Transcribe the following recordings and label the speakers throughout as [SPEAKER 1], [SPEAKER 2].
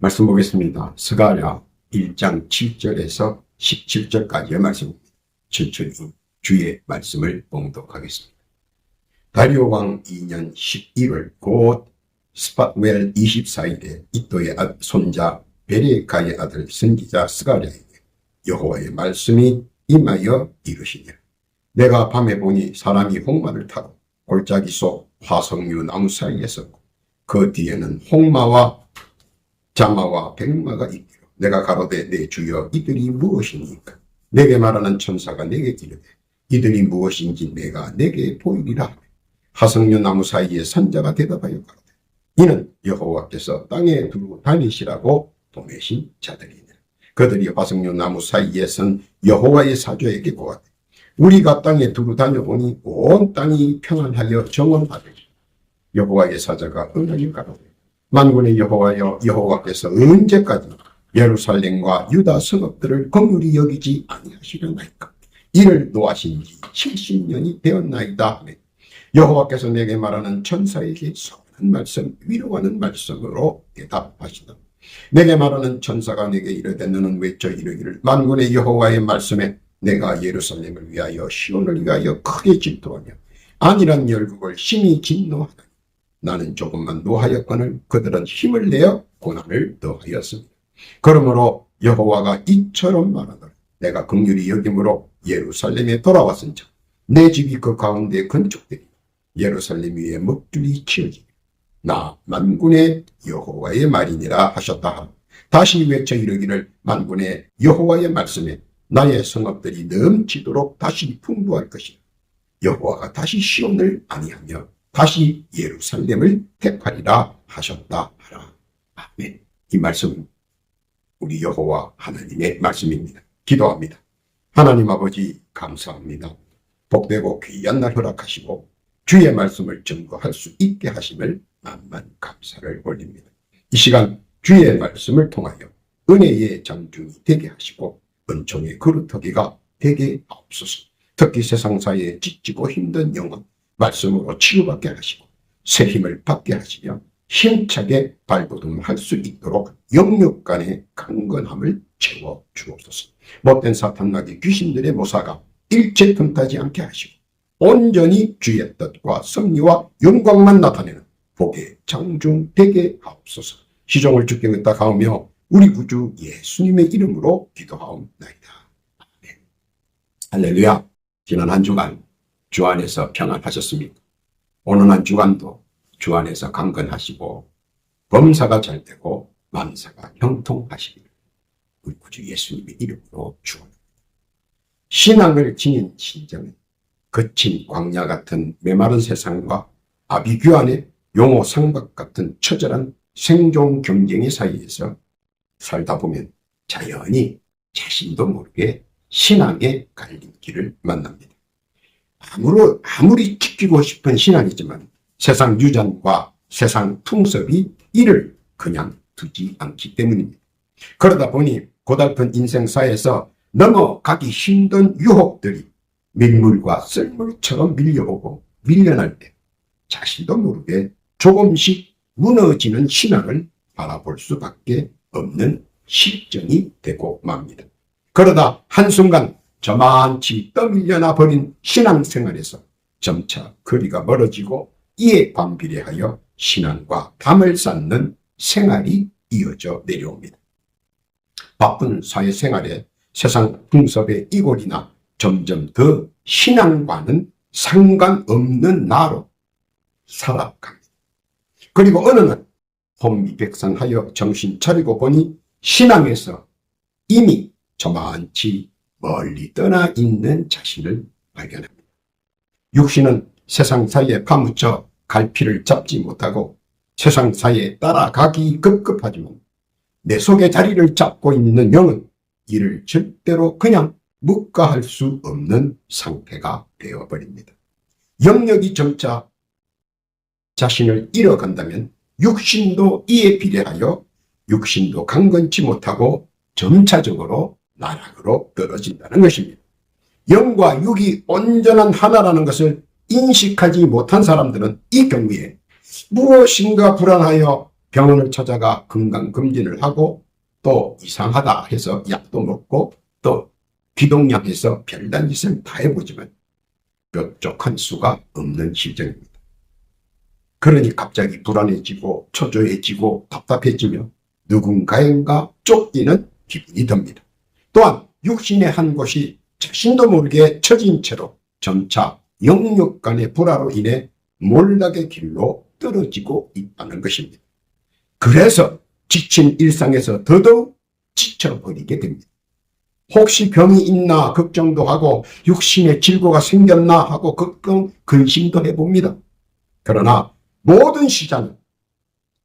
[SPEAKER 1] 말씀 보겠습니다. 스가랴 1장 7절에서 17절까지의 말씀, 천천히 주의 말씀을 봉독하겠습니다. 다리오 왕 2년 11월 곧 스밧웰 24일에 이또의 손자 베레카의 아들 선지자 스가랴에게 여호와의 말씀이 임하여 이르시니라. 내가 밤에 보니 사람이 홍마를 타고 골짜기 속 화석류 나무 사이에 섰고 그 뒤에는 홍마와 자마와 백마가 있기로 내가 가로되 내 주여 이들이 무엇이니까? 내게 말하는 천사가 내게 이르되 이들이 무엇인지 내가 내게 보이리라 하며 화석류 나무 사이에 선자가 대답하여 가로되 이는 여호와께서 땅에 두루 다니시라고 보내신 자들이니라. 그들이 화석류 나무 사이에 선 여호와의 사조에게 고하되 우리가 땅에 두루 다녀보니 온 땅이 평안하여 정원하되 여호와의 사자가 응하여 가로되 만군의 여호와여 여호와께서 언제까지 예루살렘과 유다 성읍들을 긍휼히 여기지 아니하시려나이까? 이를 노하신 지 70년이 되었나이다 하며 여호와께서 내게 말하는 천사에게 선한 말씀 위로하는 말씀으로 대답하시다. 내게 말하는 천사가 내게 이르되 너는 외쳐 이르기를 만군의 여호와의 말씀에 내가 예루살렘을 위하여 시온을 위하여 크게 질투하며 안일한 열국을 심히 진노하다니 나는 조금만 노하였거늘 그들은 힘을 내어 고난을 더하였습니다. 그러므로 여호와가 이처럼 말하노라. 내가 긍휼히 여김으로 예루살렘에 돌아왔은즉 내 집이 그 가운데 건축되리 예루살렘 위에 먹줄이 치어지리 나 만군의 여호와의 말이니라 하셨다. 다시 외쳐 이르기를 만군의 여호와의 말씀에 나의 성읍들이 넘치도록 다시 풍부할 것이라. 여호와가 다시 시온을 아니하며 다시 예루살렘을 택하리라 하셨다 하라. 아멘. 이 말씀은 우리 여호와 하나님의 말씀입니다. 기도합니다. 하나님 아버지 감사합니다. 복되고 귀한 날 허락하시고 주의 말씀을 증거할 수 있게 하심을 만만 감사를 올립니다. 이 시간 주의 말씀을 통하여 은혜의 장중이 되게 하시고 은총의 그루터기가 되게 하옵소서. 특히 세상사에 지치고 힘든 영혼 말씀으로 치유받게 하시고 새 힘을 받게 하시며 힘차게 발돋움할 수 있도록 영역 간의 강건함을 채워 주옵소서. 못된 사탄나기 귀신들의 모사가 일체 틈타지 않게 하시고 온전히 주의 뜻과 섭리와 영광만 나타내는 복의 장중 되게 하옵소서. 시종을 주께 의탁하오며 우리 구주 예수님의 이름으로 기도하옵나이다. 아멘. 할렐루야. 지난 한 주간 주 안에서 평안하셨습니까? 오늘 한 주간도 주 안에서 강건하시고 범사가 잘 되고 만사가 형통하시기를 우리 구주 예수님의 이름으로 축원합니다. 신앙을 지닌 신정은 거친 광야 같은 메마른 세상과 아비규환의 용호 상박 같은 처절한 생존 경쟁의 사이에서 살다 보면 자연히 자신도 모르게 신앙의 갈림길을 만납니다. 아무리 지키고 싶은 신앙이지만 세상 유전과 세상 풍습이 이를 그냥 두지 않기 때문입니다. 그러다 보니 고달픈 인생사에서 넘어가기 힘든 유혹들이 밀물과 썰물처럼 밀려오고 밀려날 때 자신도 모르게 조금씩 무너지는 신앙을 바라볼 수밖에 없는 실정이 되고 맙니다. 그러다 한순간 저만치 떠밀려나 버린 신앙생활에서 점차 거리가 멀어지고 이에 반비례하여 신앙과 담을 쌓는 생활이 이어져 내려옵니다. 바쁜 사회생활에 세상 풍습의 이골이나 점점 더 신앙과는 상관없는 나로 살아갑니다. 그리고 어느 날 혼미백산하여 정신 차리고 보니 신앙에서 이미 저만치 멀리 떠나 있는 자신을 발견합니다. 육신은 세상 사이에 파묻혀 갈피를 잡지 못하고 세상 사이에 따라가기 급급하지만 내 속에 자리를 잡고 있는 영은 이를 절대로 그냥 묵과할 수 없는 상태가 되어버립니다. 영역이 점차 자신을 잃어간다면 육신도 이에 비례하여 육신도 강건치 못하고 점차적으로 나락으로 떨어진다는 것입니다. 영과 육이 온전한 하나라는 것을 인식하지 못한 사람들은 이 경우에 무엇인가 불안하여 병원을 찾아가 건강검진을 하고 또 이상하다 해서 약도 먹고 또 기동약해서 별난 짓을 다 해보지만 뾰족한 수가 없는 실정입니다. 그러니 갑자기 불안해지고 초조해지고 답답해지며 누군가인가 쫓기는 기분이 듭니다. 또한 육신의 한 곳이 자신도 모르게 처진 채로 점차 영육 간의 불화로 인해 몰락의 길로 떨어지고 있다는 것입니다. 그래서 지친 일상에서 더더욱 지쳐버리게 됩니다. 혹시 병이 있나 걱정도 하고 육신에 질고가 생겼나 하고 걱정, 근심도 해봅니다. 그러나 모든 시작은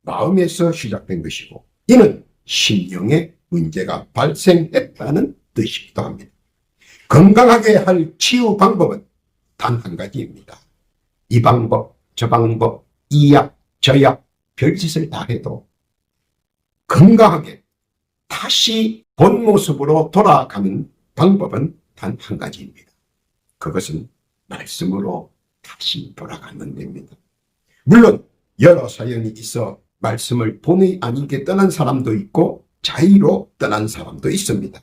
[SPEAKER 1] 마음에서 시작된 것이고 이는 심령에 문제가 발생했다는 뜻이기도 합니다. 건강하게 할 치유 방법은 단 한 가지입니다. 이 방법, 저 방법, 이 약, 저 약, 별짓을 다 해도 건강하게 다시 본 모습으로 돌아가는 방법은 단 한 가지입니다. 그것은 말씀으로 다시 돌아가는 겁니다. 물론 여러 사연이 있어 말씀을 본의 아니게 떠난 사람도 있고 자의로 떠난 사람도 있습니다.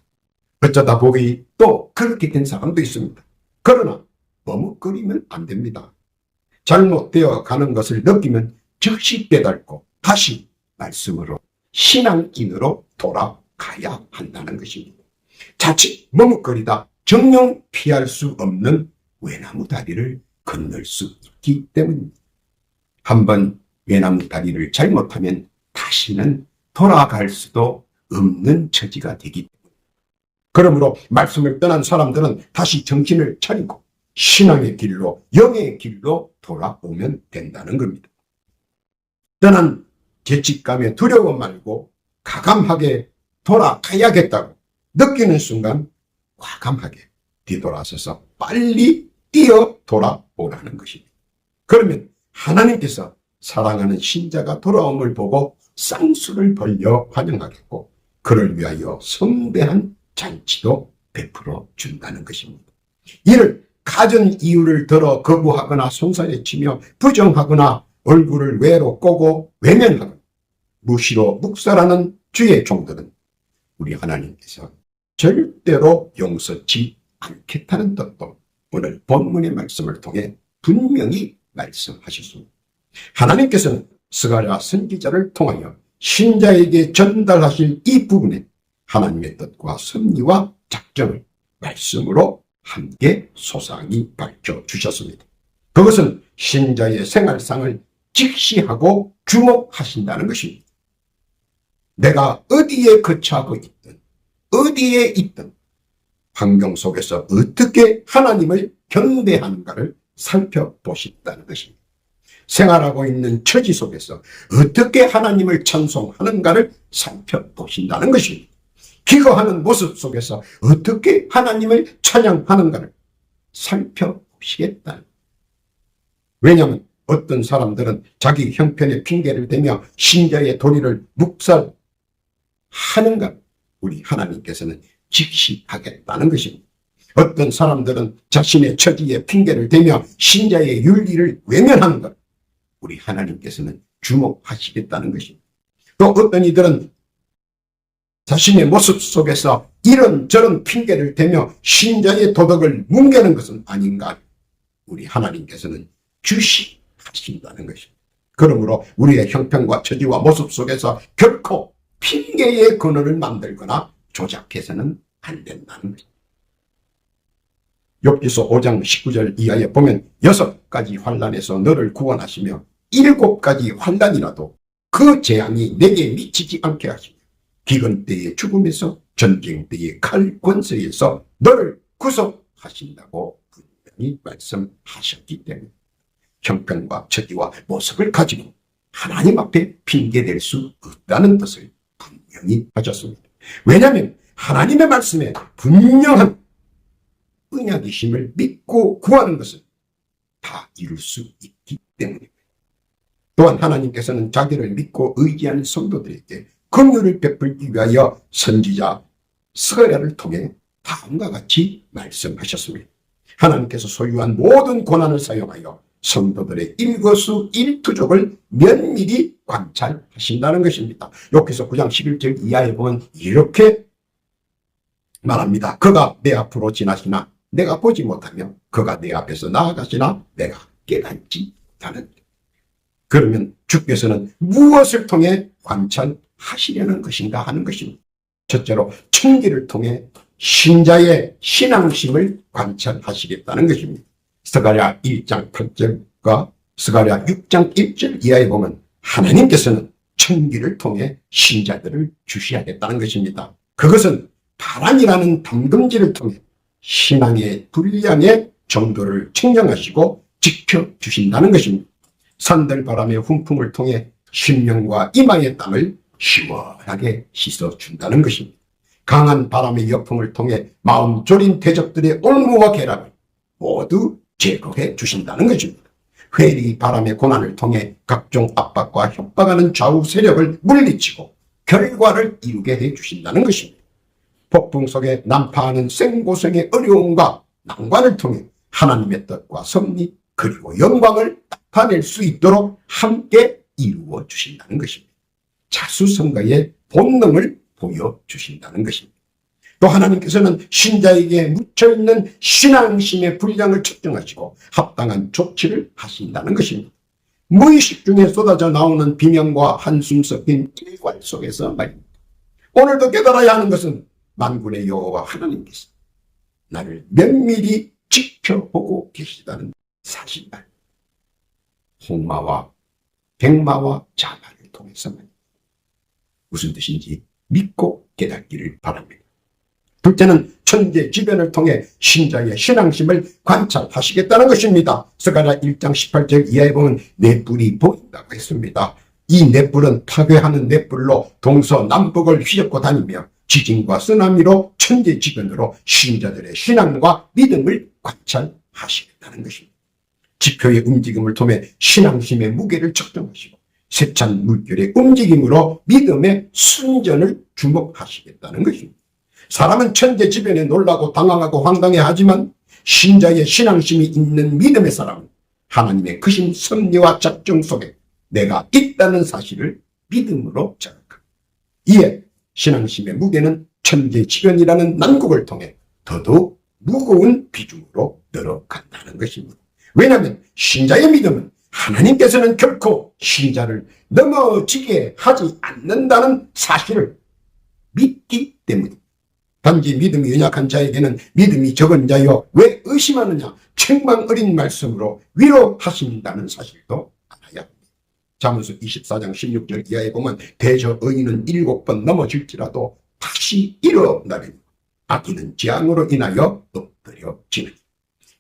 [SPEAKER 1] 어쩌다 보니 또 그렇게 된 사람도 있습니다. 그러나 머뭇거리면 안 됩니다. 잘못되어 가는 것을 느끼면 즉시 깨닫고 다시 말씀으로 신앙인으로 돌아가야 한다는 것입니다. 자칫 머뭇거리다 정녕 피할 수 없는 외나무 다리를 건널 수 있기 때문입니다. 한번 외나무 다리를 잘못하면 다시는 돌아갈 수도 없는 처지가 되기 때문입니다. 그러므로 말씀을 떠난 사람들은 다시 정신을 차리고 신앙의 길로, 영의 길로 돌아오면 된다는 겁니다. 떠난 죄책감에 두려워 말고 가감하게 돌아가야겠다고 느끼는 순간 과감하게 뒤돌아서서 빨리 뛰어 돌아오라는 것입니다. 그러면 하나님께서 사랑하는 신자가 돌아옴을 보고 쌍수를 벌려 환영하겠고 그를 위하여 성대한 잔치도 베풀어 준다는 것입니다. 이를 가전 이유를 들어 거부하거나 손살에 치며 부정하거나 얼굴을 외로 꼬고 외면하거나 무시로 묵살하는 주의 종들은 우리 하나님께서 절대로 용서치 않겠다는 뜻도 오늘 본문의 말씀을 통해 분명히 말씀하셨습니다. 하나님께서는 스가랴 선지자를 통하여 신자에게 전달하실 이 부분에 하나님의 뜻과 섭리와 작정을 말씀으로 함께 소상히 밝혀주셨습니다. 그것은 신자의 생활상을 직시하고 주목하신다는 것입니다. 내가 어디에 거처하고 있든 어디에 있든 환경 속에서 어떻게 하나님을 경배하는가를 살펴보신다는 것입니다. 생활하고 있는 처지 속에서 어떻게 하나님을 찬송하는가를 살펴보신다는 것입니다. 기거하는 모습 속에서 어떻게 하나님을 찬양하는가를 살펴보시겠다. 왜냐하면 어떤 사람들은 자기 형편의 핑계를 대며 신자의 도리를 묵살하는가 우리 하나님께서는 직시하겠다는 것입니다. 어떤 사람들은 자신의 처지에 핑계를 대며 신자의 윤리를 외면하는 것 우리 하나님께서는 주목하시겠다는 것입니다. 또 어떤 이들은 자신의 모습 속에서 이런저런 핑계를 대며 신자의 도덕을 뭉개는 것은 아닌가 우리 하나님께서는 주시하신다는 것입니다. 그러므로 우리의 형편과 처지와 모습 속에서 결코 핑계의 근원을 만들거나 조작해서는 안 된다는 것입니다. 욥기서 5장 19절 이하에 보면 6가지 환난에서 너를 구원하시며 7가지 환난이라도 그 재앙이 내게 미치지 않게 하시며 기근 때의 죽음에서 전쟁 때의 칼 권세에서 너를 구속하신다고 분명히 말씀하셨기 때문에 형편과 처지와 모습을 가지고 하나님 앞에 핑계댈 수 없다는 뜻을 분명히 하셨습니다. 왜냐하면 하나님의 말씀에 분명한 언약이심을 믿고 구하는 것은 다 이룰 수 있기 때문입니다. 또한 하나님께서는 자기를 믿고 의지하는 성도들에게 긍휼을 베풀기 위하여 선지자 스가랴를 통해 다음과 같이 말씀하셨습니다. 하나님께서 소유한 모든 고난을 사용하여 성도들의 일거수 일투족을 면밀히 관찰하신다는 것입니다. 여기서 9장 11절 이하에 보면 이렇게 말합니다. 그가 내 앞으로 지나시나 내가 보지 못하며 그가 내 앞에서 나아가시나 내가 깨닫지 못하는. 그러면 주께서는 무엇을 통해 관찰하시려는 것인가 하는 것입니다. 첫째로 청기를 통해 신자의 신앙심을 관찰하시겠다는 것입니다. 스가랴 1장 8절과 스가랴 6장 1절 이하에 보면 하나님께서는 청기를 통해 신자들을 주시하겠다는 것입니다. 그것은 바람이라는 담금질을 통해 신앙의 분량의 정도를 측량하시고 지켜주신다는 것입니다. 산들바람의 훈풍을 통해 심령과 이마의 땅을 시원하게 씻어준다는 것입니다. 강한 바람의 역풍을 통해 마음 졸인 대적들의 올무와 괴락을 모두 제거해 주신다는 것입니다. 회리 바람의 고난을 통해 각종 압박과 협박하는 좌우 세력을 물리치고 결과를 이루게 해 주신다는 것입니다. 폭풍 속에 난파하는 생고생의 어려움과 난관을 통해 하나님의 뜻과 섭리 그리고 영광을 나타낼 수 있도록 함께 이루어 주신다는 것입니다. 자수성가의 본능을 보여주신다는 것입니다. 또 하나님께서는 신자에게 묻혀있는 신앙심의 분량을 측정하시고 합당한 조치를 하신다는 것입니다. 무의식 중에 쏟아져 나오는 비명과 한숨 섞인 일관 속에서 말입니다. 오늘도 깨달아야 하는 것은 만군의 여호와 하나님께서 나를 면밀히 지켜보고 계시다는 사실만 홍마와 백마와 자마를 통해서 말입니다. 무슨 뜻인지 믿고 깨닫기를 바랍니다. 둘째는 천재 지변을 통해 신자의 신앙심을 관찰하시겠다는 것입니다. 스가랴 1장 18절 이하에 보면 넷불이 보인다고 했습니다. 이 넷불은 파괴하는 넷불로 동서남북을 휘젓고 다니며 지진과 쓰나미로 천재지변으로 신자들의 신앙과 믿음을 관찰하시겠다는 것입니다. 지표의 움직임을 통해 신앙심의 무게를 측정하시고 세찬 물결의 움직임으로 믿음의 순전을 주목하시겠다는 것입니다. 사람은 천재지변에 놀라고 당황하고 황당해하지만 신자의 신앙심이 있는 믿음의 사람은 하나님의 크신 섭리와 작정 속에 내가 있다는 사실을 믿음으로 자각합니다. 이에 신앙심의 무게는 천재지변이라는 난국을 통해 더더욱 무거운 비중으로 늘어간다는 것입니다. 왜냐하면 신자의 믿음은 하나님께서는 결코 신자를 넘어지게 하지 않는다는 사실을 믿기 때문입니다. 단지 믿음이 연약한 자에게는 믿음이 적은 자여 왜 의심하느냐 책망 어린 말씀으로 위로하신다는 사실도 알아야 합니다. 잠언서 24장 16절 이하에 보면 대저 의인은 7번 넘어질지라도 다시 일어나리니 악인은 재앙으로 인하여 엎드려지느니.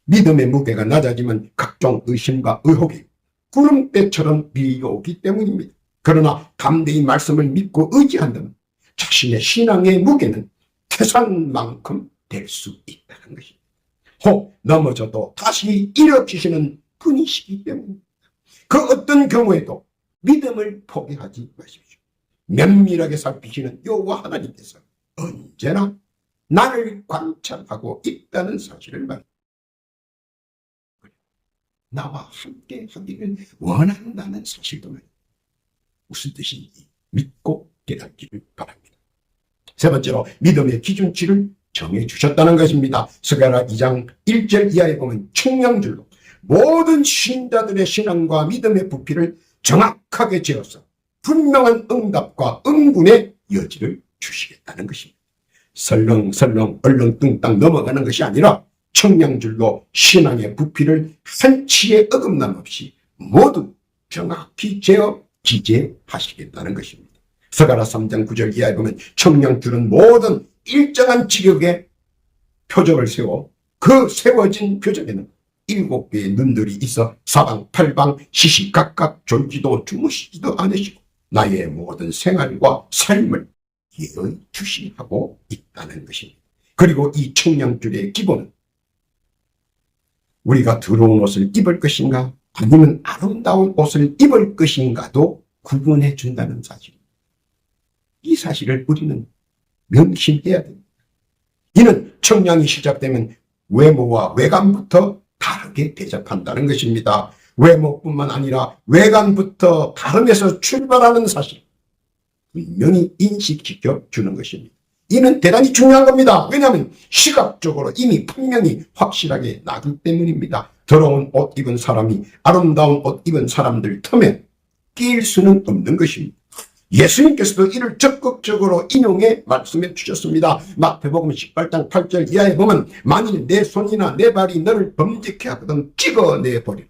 [SPEAKER 1] 믿음의 무게가 낮아지면 각종 의심과 의혹이 구름대처럼 밀려오기 때문입니다. 그러나 담대히 말씀을 믿고 의지한다면 자신의 신앙의 무게는 태산만큼 될 수 있다는 것입니다. 혹 넘어져도 다시 일으키시는 분이시기 때문입니다. 그 어떤 경우에도 믿음을 포기하지 마십시오. 면밀하게 살피시는 여호와 하나님께서 언제나 나를 관찰하고 있다는 사실을 말합니다. 나와 함께 하기를 원한다는 사실도 말입니다. 무슨 뜻인지 믿고 깨닫기를 바랍니다. 세 번째로 믿음의 기준치를 정해주셨다는 것입니다. 스가랴 2장 1절 이하에 보면 청량줄로 모든 신자들의 신앙과 믿음의 부피를 정확하게 재어서 분명한 응답과 응군의 여지를 주시겠다는 것입니다. 설렁설렁 얼렁뚱땅 넘어가는 것이 아니라 청량줄로 신앙의 부피를 한치의 어긋남 없이 모두 정확히 재어 기재하시겠다는 것입니다. 스가랴 3장 9절 이하에 보면 청량줄은 모든 일정한 지역에 표적을 세워 그 세워진 표적에는 7개의 눈들이 있어 사방팔방 시시각각 졸지도 주무시지도 않으시고 나의 모든 생활과 삶을 예의주시하고 있다는 것입니다. 그리고 이 청량줄의 기본은 우리가 더러운 옷을 입을 것인가 아니면 아름다운 옷을 입을 것인가도 구분해 준다는 사실입니다. 이 사실을 우리는 명심해야 됩니다. 이는 청량이 시작되면 외모와 외관부터 다르게 대접한다는 것입니다. 외모뿐만 아니라 외관부터 다름에서 출발하는 사실 분명히 인식시켜 주는 것입니다. 이는 대단히 중요한 겁니다. 왜냐하면 시각적으로 이미 분명히 확실하게 나기 때문입니다. 더러운 옷 입은 사람이 아름다운 옷 입은 사람들 틈에 끼일 수는 없는 것입니다. 예수님께서도 이를 적극적으로 인용해 말씀해 주셨습니다. 마태복음 18장 8절 이하에 보면 만일 내 손이나 내 발이 너를 범죄케 하거든 찍어내버리라.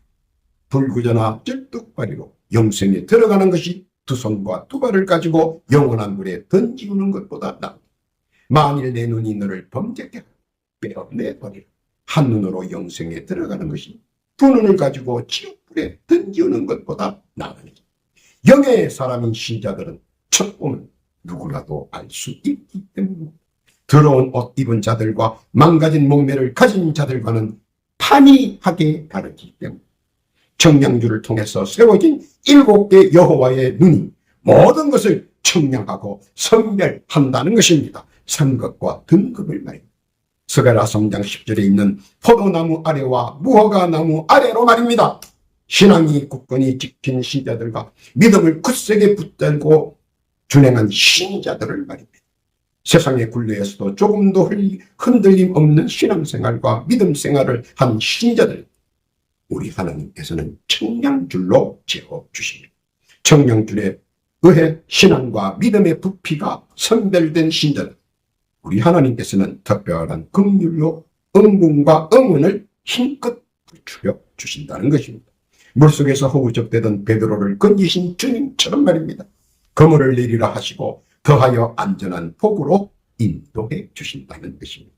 [SPEAKER 1] 불구저나 절뚝발이로 영생에 들어가는 것이 두 손과 두 발을 가지고 영원한 물에 던지우는 것보다 낫다. 만일 내 눈이 너를 범죄케 빼어내버리라. 한 눈으로 영생에 들어가는 것이 두 눈을 가지고 지옥불에 던지우는 것보다 나으니. 영의 사람인 신자들은 첫 보면 누구라도 알 수 있기 때문에 더러운 옷 입은 자들과 망가진 몸매를 가진 자들과는 판이하게 다르기 때문에 청량주를 통해서 세워진 7개 여호와의 눈이 모든 것을 청량하고 선별한다는 것입니다. 상급과 등급을 말입니다. 스가랴 3장 10절에 있는 포도나무 아래와 무화과 나무 아래로 말입니다. 신앙이 굳건히 지킨 신자들과 믿음을 굳세게 붙들고 준행한 신자들을 말입니다. 세상의 굴레에서도 조금도 흔들림 없는 신앙생활과 믿음생활을 한 신자들, 우리 하나님께서는 청량줄로 재워주십니다. 청량줄에 의해 신앙과 믿음의 부피가 선별된 신자들, 우리 하나님께서는 특별한 긍휼로 응분과 응원을 힘껏 부추겨 주신다는 것입니다. 물속에서 허우적대던 베드로를 건지신 주님처럼 말입니다. 그물을 내리라 하시고 더하여 안전한 폭우로 인도해 주신다는 것입니다.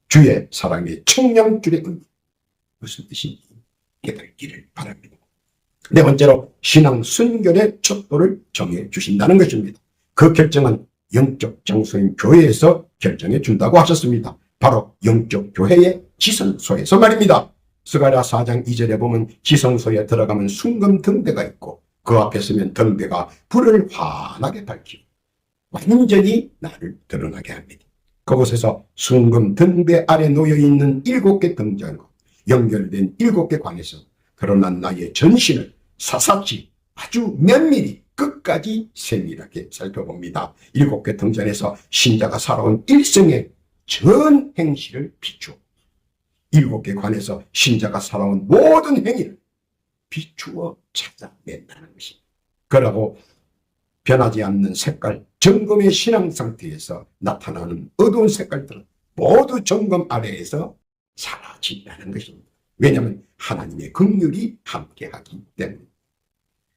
[SPEAKER 1] 주의 사랑의 청량줄의 의미, 무슨 뜻인지 깨닫기를 바랍니다. 네 번째로 신앙 순결의 척도를 정해 주신다는 것입니다. 그 결정은 영적 장소인 교회에서 결정해 준다고 하셨습니다. 바로 영적 교회의 지성소에서 말입니다. 스가랴 4장 2절에 보면 지성소에 들어가면 순금 등대가 있고 그 앞에 서면 등대가 불을 환하게 밝히고 완전히 나를 드러나게 합니다. 그곳에서 순금 등대 아래 놓여있는 7개 등잔과 연결된 7개 관에서 드러난 나의 전신을 사사치 아주 면밀히 끝까지 세밀하게 살펴봅니다. 7개 등잔에서 신자가 살아온 일생의 전 행실을 비추어 7개 관에서 신자가 살아온 모든 행위를 비추어 찾아낸다는 것입니다. 그러고 변하지 않는 색깔, 점검의 신앙 상태에서 나타나는 어두운 색깔들은 모두 점검 아래에서 사라진다는 것입니다. 왜냐하면 하나님의 긍휼이 함께하기 때문에.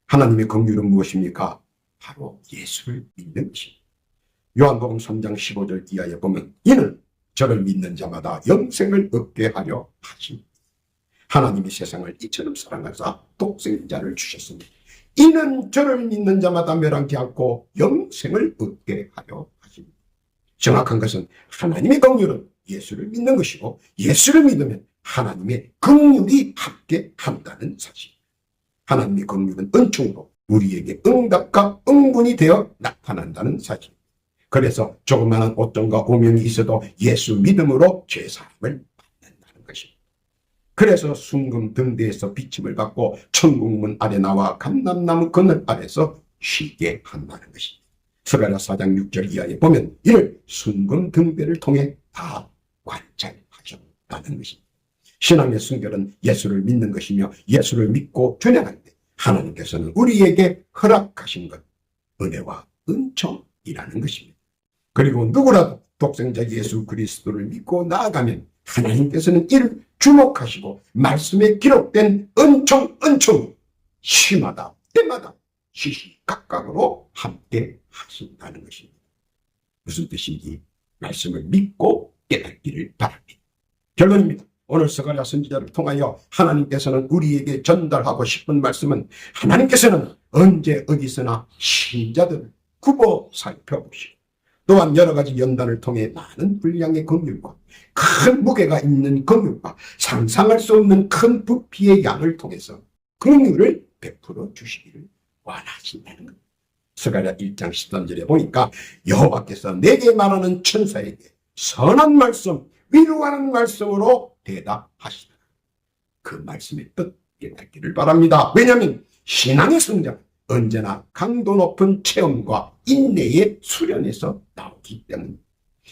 [SPEAKER 1] 하나님의 긍휼은 무엇입니까? 바로 예수를 믿는 것입니다. 요한복음 3장 15절 이하에 보면 이는 저를 믿는 자마다 영생을 얻게 하려 하십니다. 하나님이 세상을 이처럼 사랑하사 독생자를 주셨습니다. 이는 저를 믿는 자마다 멸하지 않고 영생을 얻게 하려 하십니다. 정확한 것은 하나님의 긍휼은 예수를 믿는 것이고 예수를 믿으면 하나님의 긍휼이 함께 한다는 사실. 하나님의 긍휼은 은총으로 우리에게 응답과 응분이 되어 나타난다는 사실. 그래서 조그마한 어떤가 오명이 있어도 예수 믿음으로 죄사함을 받는다는 것입니다. 그래서 순금 등대에서 비침을 받고 천국문 아래 나와 감람나무 그늘 아래서 쉬게 한다는 것입니다. 스가랴 4장 6절 이하에 보면 이를 순금 등대를 통해 다 관찰하셨다는 것입니다. 신앙의 순결은 예수를 믿는 것이며 예수를 믿고 준행할 때 하나님께서는 우리에게 허락하신 것, 은혜와 은총이라는 것입니다. 그리고 누구라도 독생자 예수 그리스도를 믿고 나아가면 하나님께서는 이를 주목하시고 말씀에 기록된 은총 시마다 때마다 시시각각으로 함께 하신다는 것입니다. 무슨 뜻인지 말씀을 믿고 깨닫기를 바랍니다. 결론입니다. 오늘 스가랴 선지자를 통하여 하나님께서는 우리에게 전달하고 싶은 말씀은 하나님께서는 언제 어디서나 신자들을 굽어 살펴보시고 또한 여러 가지 연단을 통해 많은 분량의 긍휼과 큰 무게가 있는 긍휼과 상상할 수 없는 큰 부피의 양을 통해서 긍휼을 베풀어 주시기를 원하신다는 겁니다. 스가랴 1장 13절에 보니까 여호와께서 내게 말하는 천사에게 선한 말씀, 위로하는 말씀으로 대답하시더라. 그 말씀의 뜻 깨닫기를 바랍니다. 왜냐하면 신앙의 성장 언제나 강도 높은 체험과 인내의 수련에서 나오기 때문입니다.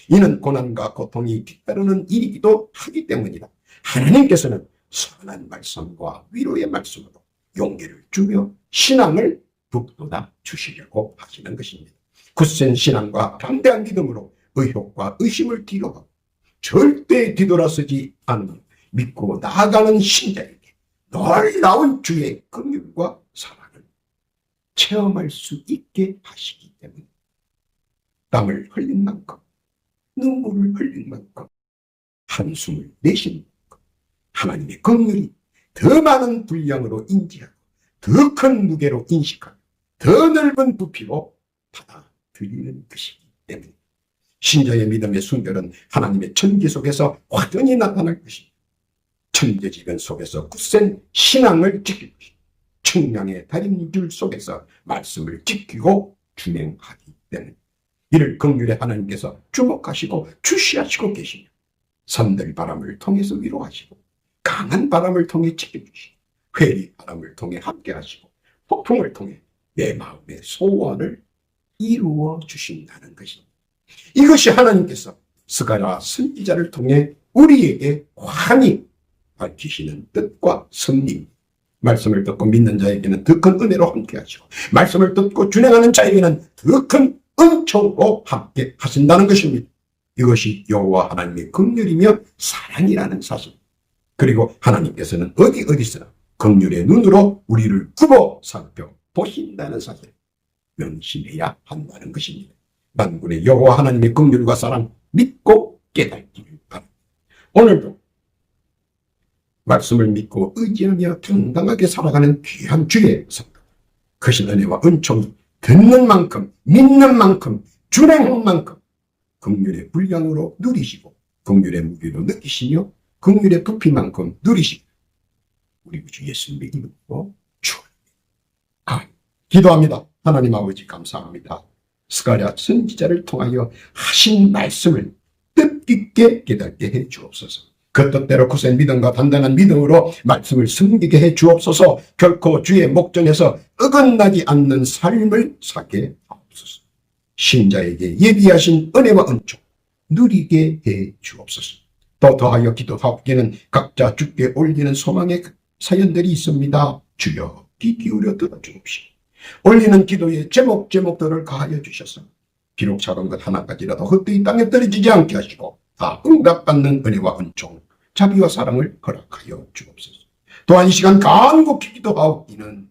[SPEAKER 1] 이는 고난과 고통이 뒤따르는 일이기도 하기 때문이다. 하나님께서는 선한 말씀과 위로의 말씀으로 용기를 주며 신앙을 북돋아 주시려고 하시는 것입니다. 굳센 신앙과 담대한 믿음으로 의혹과 의심을 뒤로하고 절대 뒤돌아서지 않으면 믿고 나아가는 신자에게 놀라운 주의 긍휼과 사랑을 체험할 수 있게 하시기 때문에 땀을 흘린 만큼, 눈물을 흘린 만큼, 한숨을 내신 만큼 하나님의 긍휼이 더 많은 분량으로 인지하고 더 큰 무게로 인식하고 더 넓은 부피로 받아들이는 것이기 때문에 신자의 믿음의 순결은 하나님의 천지 속에서 확연히 나타날 것입니다. 천재지변 속에서 굳센 신앙을 지킬 것입니다. 청량의 다림줄 속에서 말씀을 지키고 준행하기 때문에 이를 긍휼의 하나님께서 주목하시고 주시하시고 계시며 선들 바람을 통해서 위로하시고 강한 바람을 통해 지켜주시고 회리 바람을 통해 함께하시고 폭풍을 통해 내 마음의 소원을 이루어 주신다는 것입니다. 이것이 하나님께서 스가랴 선지자를 통해 우리에게 환히 밝히시는 뜻과 섭리. 말씀을 듣고 믿는 자에게는 더 큰 은혜로 함께 하시고 말씀을 듣고 준행하는 자에게는 더 큰 은총으로 함께 하신다는 것입니다. 이것이 여호와 하나님의 긍휼이며 사랑이라는 사실. 그리고 하나님께서는 어디서나 긍휼의 눈으로 우리를 굽어 살펴보신다는 사실. 명심해야 한다는 것입니다. 만군의 여호와 하나님의 긍휼과 사랑 믿고 깨닫기를 바랍니다. 오늘도 말씀을 믿고 의지하며 당당하게 살아가는 귀한 주의 성도, 크신 은혜와 은총이 듣는 만큼, 믿는 만큼, 준행한 만큼 긍휼의 분량으로 누리시고 긍휼의 무게로 느끼시며 긍휼의 부피만큼 누리시고 우리 주 예수님의 이름으로 축원합니다. 기도합니다. 하나님 아버지 감사합니다. 스가랴 선지자를 통하여 하신 말씀을 뜻깊게 깨닫게 해 주옵소서. 그 뜻대로 굳은 믿음과 단단한 믿음으로 말씀을 섬기게 해 주옵소서. 결코 주의 목전에서 어긋나지 않는 삶을 살게 하옵소서. 신자에게 예비하신 은혜와 은총 누리게 해 주옵소서. 또 더하여 기도하옵기는 각자 주께 올리는 소망의 사연들이 있습니다. 주여 귀 기울여 들어주옵시고 올리는 기도에 제목들을 가하여 주셔서 비록 작은 것 하나까지라도 헛되이 땅에 떨어지지 않게 하시고 다 응답받는 은혜와 은총, 자비와 사랑을 허락하여 주옵소서. 또한 이 시간 간곡히 기도하옵기는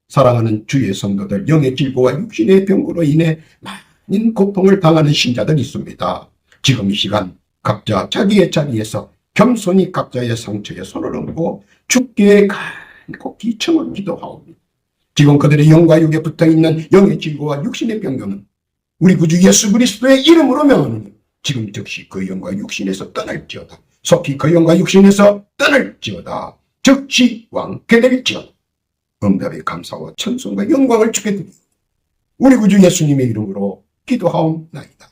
[SPEAKER 1] 사랑하는 주의 성도들 영의 질고와 육신의 병으로 인해 많은 고통을 당하는 신자들이 있습니다. 지금 이 시간 각자 자기의 자리에서 겸손히 각자의 상처에 손을 얹고 주께 간곡히 청을 기도하옵니다. 지금 그들의 영과 육에 붙어있는 영의 질고와 육신의 병경은 우리 구주 예수 그리스도의 이름으로 명하노니 지금 즉시 그 영과 육신에서 떠날지어다. 속히 그 영과 육신에서 떠날지어다. 즉시 왕쾌될지어다. 응답의 감사와 찬송과 영광을 주게 드리고 우리 구주 예수님의 이름으로 기도하옵나이다.